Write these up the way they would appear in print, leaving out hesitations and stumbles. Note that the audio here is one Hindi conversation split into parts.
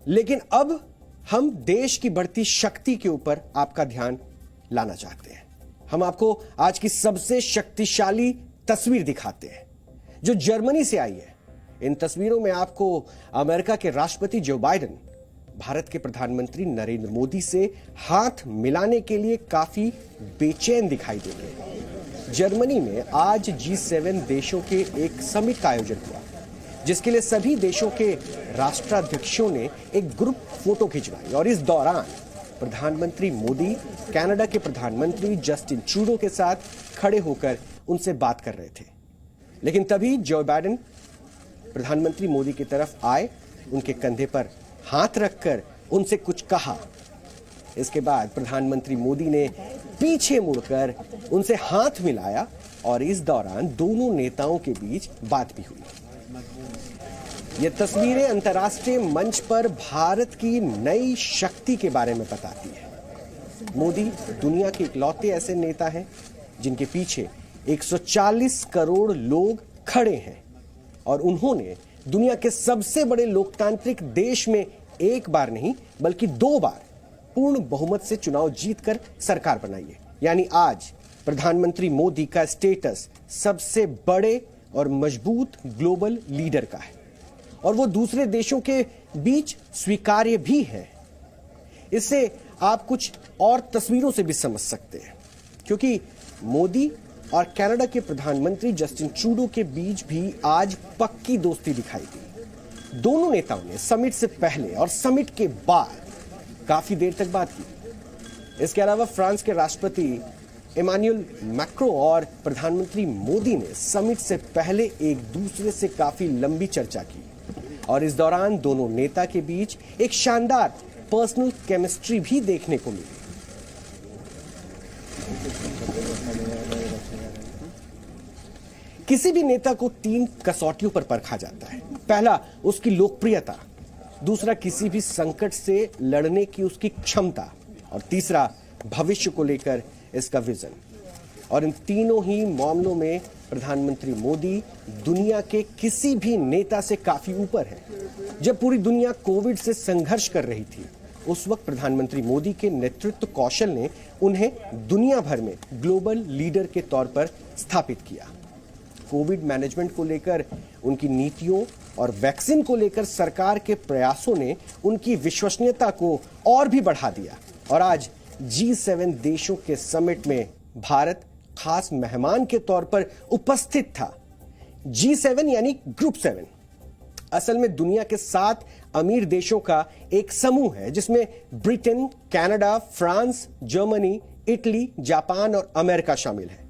लेकिन अब हम देश की बढ़ती शक्ति के ऊपर आपका ध्यान लाना चाहते हैं। हम आपको आज की सबसे शक्तिशाली तस्वीर दिखाते हैं जो जर्मनी से आई है। इन तस्वीरों में आपको अमेरिका के राष्ट्रपति जो बाइडेन भारत के प्रधानमंत्री नरेंद्र मोदी से हाथ मिलाने के लिए काफी बेचैन दिखाई देते हैं। जर्मनी में आज G7 देशों के एक समिट का आयोजन हुआ जिसके लिए सभी देशों के राष्ट्राध्यक्षों ने एक ग्रुप फोटो खिंचवाई और इस दौरान प्रधानमंत्री मोदी कनाडा के प्रधानमंत्री जस्टिन ट्रूडो के साथ खड़े होकर उनसे बात कर रहे थे। लेकिन तभी जो बाइडेन प्रधानमंत्री मोदी की तरफ आए, उनके कंधे पर हाथ रखकर उनसे कुछ कहा। इसके बाद प्रधानमंत्री मोदी ने पीछे मुड़कर उनसे हाथ मिलाया और इस दौरान दोनों नेताओं के बीच बात भी हुई। ये तस्वीरें अंतर्राष्ट्रीय मंच पर भारत की नई शक्ति के बारे में बताती है। मोदी दुनिया के इकलौते ऐसे नेता हैं जिनके पीछे 140 करोड़ लोग खड़े हैं और उन्होंने दुनिया के सबसे बड़े लोकतांत्रिक देश में एक बार नहीं बल्कि 2 बार पूर्ण बहुमत से चुनाव जीतकर सरकार बनाई है। यानी आज प्रधानमंत्री मोदी का स्टेटस सबसे बड़े और मजबूत ग्लोबल लीडर का है और वो दूसरे देशों के बीच स्वीकार्य भी है। इससे आप कुछ और तस्वीरों से भी समझ सकते हैं क्योंकि मोदी और कनाडा के प्रधानमंत्री जस्टिन ट्रूडो के बीच भी आज पक्की दोस्ती दिखाई दी। दोनों नेताओं ने समिट से पहले और समिट के बाद काफी देर तक बात की। इसके अलावा फ्रांस के राष्ट्रपति इमानुएल मैक्रों और प्रधानमंत्री मोदी ने समिट से पहले एक दूसरे से काफी लंबी चर्चा की और इस दौरान दोनों नेता के बीच एक शानदार पर्सनल केमिस्ट्री भी देखने को मिली। किसी भी नेता को 3 कसौटियों पर परखा जाता है। पहला उसकी लोकप्रियता, दूसरा किसी भी संकट से लड़ने की उसकी क्षमता और तीसरा भविष्य को लेकर इसका विजन। और इन तीनों ही मामलों में प्रधानमंत्री मोदी दुनिया के किसी भी नेता से काफी ऊपर है। जब पूरी दुनिया कोविड से संघर्ष कर रही थी उस वक्त प्रधानमंत्री मोदी के नेतृत्व कौशल ने उन्हें दुनिया भर में ग्लोबल लीडर के तौर पर स्थापित किया। कोविड मैनेजमेंट को लेकर उनकी नीतियों और वैक्सीन को लेकर सरकार के प्रयासों ने उनकी विश्वसनीयता को और भी बढ़ा दिया और आज G7 देशों के समिट में भारत खास मेहमान के तौर पर उपस्थित था। G7 यानी ग्रुप 7 असल में दुनिया के 7 अमीर देशों का एक समूह है जिसमें Britain, Canada, France, Germany, Italy, Japan और अमेरिका शामिल है।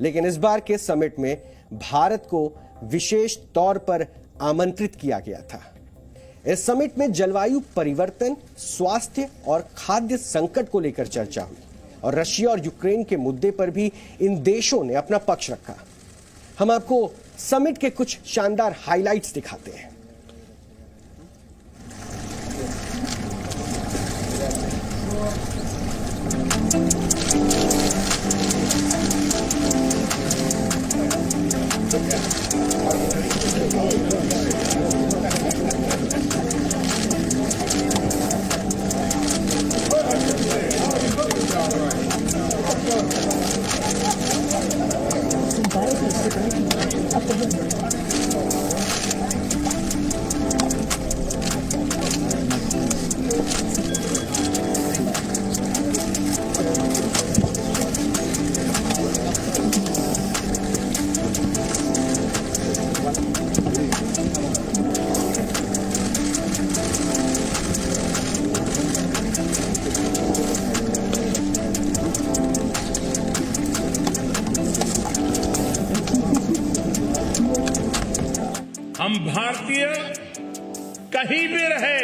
लेकिन इस बार के समिट में भारत को विशेष तौर पर आमंत्रित किया गया था। इस समिट में जलवायु परिवर्तन, स्वास्थ्य और खाद्य संकट को लेकर चर्चा हुई और रशिया और यूक्रेन के मुद्दे पर भी इन देशों ने अपना पक्ष रखा। हम आपको समिट के कुछ शानदार हाइलाइट्स दिखाते हैं। हम भारतीय कहीं भी रहे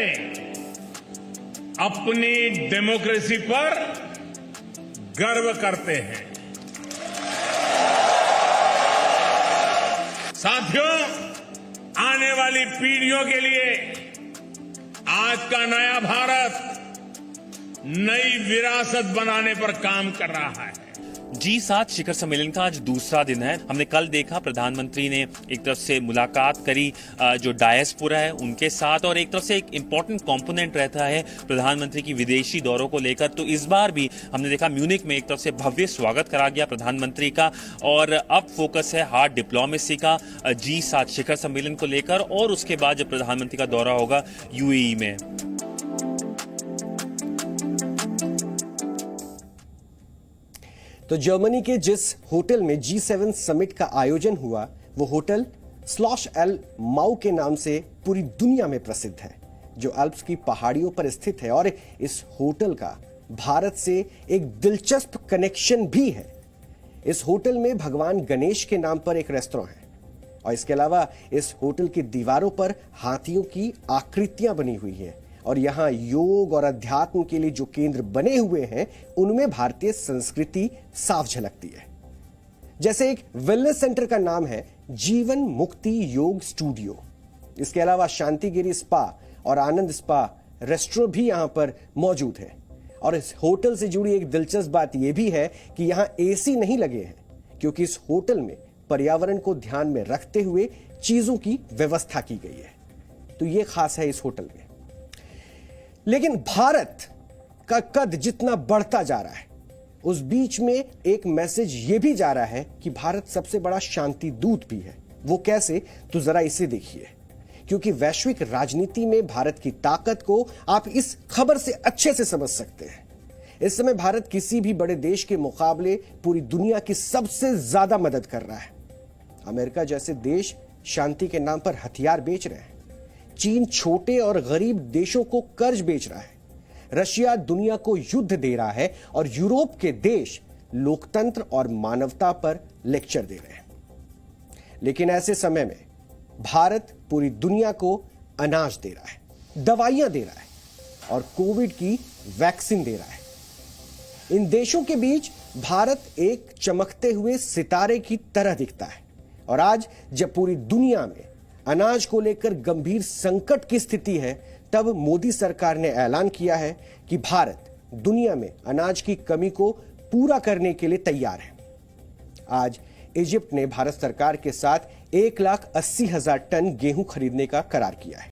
अपनी डेमोक्रेसी पर गर्व करते हैं। साथियों, आने वाली पीढ़ियों के लिए आज का नया भारत नई विरासत बनाने पर काम कर रहा है। G7 शिखर सम्मेलन का आज दूसरा दिन है। हमने कल देखा प्रधानमंत्री ने एक तरफ से मुलाकात करी जो डायस्पोरा है उनके साथ, और एक तरफ से एक इंपॉर्टेंट कंपोनेंट रहता है प्रधानमंत्री की विदेशी दौरों को लेकर। तो इस बार भी हमने देखा म्यूनिक में एक तरफ से भव्य स्वागत करा गया प्रधानमंत्री का, और अब फोकस है हार्ड डिप्लोमेसी का G7 शिखर सम्मेलन को लेकर, और उसके बाद जब प्रधानमंत्री का दौरा होगा UAE में। तो जर्मनी के जिस होटल में G7 समिट का आयोजन हुआ वो होटल स्लॉश एल माउ के नाम से पूरी दुनिया में प्रसिद्ध है, जो अल्प्स की पहाड़ियों पर स्थित है। और इस होटल का भारत से एक दिलचस्प कनेक्शन भी है। इस होटल में भगवान गणेश के नाम पर एक रेस्टोरेंट है, और इसके अलावा इस होटल की दीवारों पर हाथियों की आकृतियां बनी हुई हैं, और यहां योग और अध्यात्म के लिए जो केंद्र बने हुए हैं उनमें भारतीय संस्कृति साफ झलकती है। जैसे एक वेलनेस सेंटर का नाम है जीवन मुक्ति योग स्टूडियो। इसके अलावा शांतिगिरी स्पा और आनंद स्पा रेस्टोरेंट भी यहां पर मौजूद है। और इस होटल से जुड़ी एक दिलचस्प बात यह भी है कि यहां एसी नहीं लगे हैं, क्योंकि इस होटल में पर्यावरण को ध्यान में रखते हुए चीजों की व्यवस्था की गई है। तो यह खास है इस होटल में। लेकिन भारत का कद जितना बढ़ता जा रहा है, उस बीच में एक मैसेज यह भी जा रहा है कि भारत सबसे बड़ा शांति दूत भी है। वो कैसे? तो जरा इसे देखिए, क्योंकि वैश्विक राजनीति में भारत की ताकत को आप इस खबर से अच्छे से समझ सकते हैं। इस समय भारत किसी भी बड़े देश के मुकाबले पूरी दुनिया की सबसे ज्यादा मदद कर रहा है। अमेरिका जैसे देश शांति के नाम पर हथियार बेच रहे हैं। चीन छोटे और गरीब देशों को कर्ज बेच रहा है। रशिया दुनिया को युद्ध दे रहा है, और यूरोप के देश लोकतंत्र और मानवता पर लेक्चर दे रहे हैं। लेकिन ऐसे समय में भारत पूरी दुनिया को अनाज दे रहा है, दवाइयां दे रहा है, और कोविड की वैक्सीन दे रहा है। इन देशों के बीच भारत एक चमकते हुए सितारे की तरह दिखता है। और आज जब पूरी दुनिया में अनाज को लेकर गंभीर संकट की स्थिति है, तब मोदी सरकार ने ऐलान किया है कि भारत दुनिया में अनाज की कमी को पूरा करने के लिए तैयार है। आज इजिप्ट ने भारत सरकार के साथ 1,80,000 टन गेहूं खरीदने का करार किया है।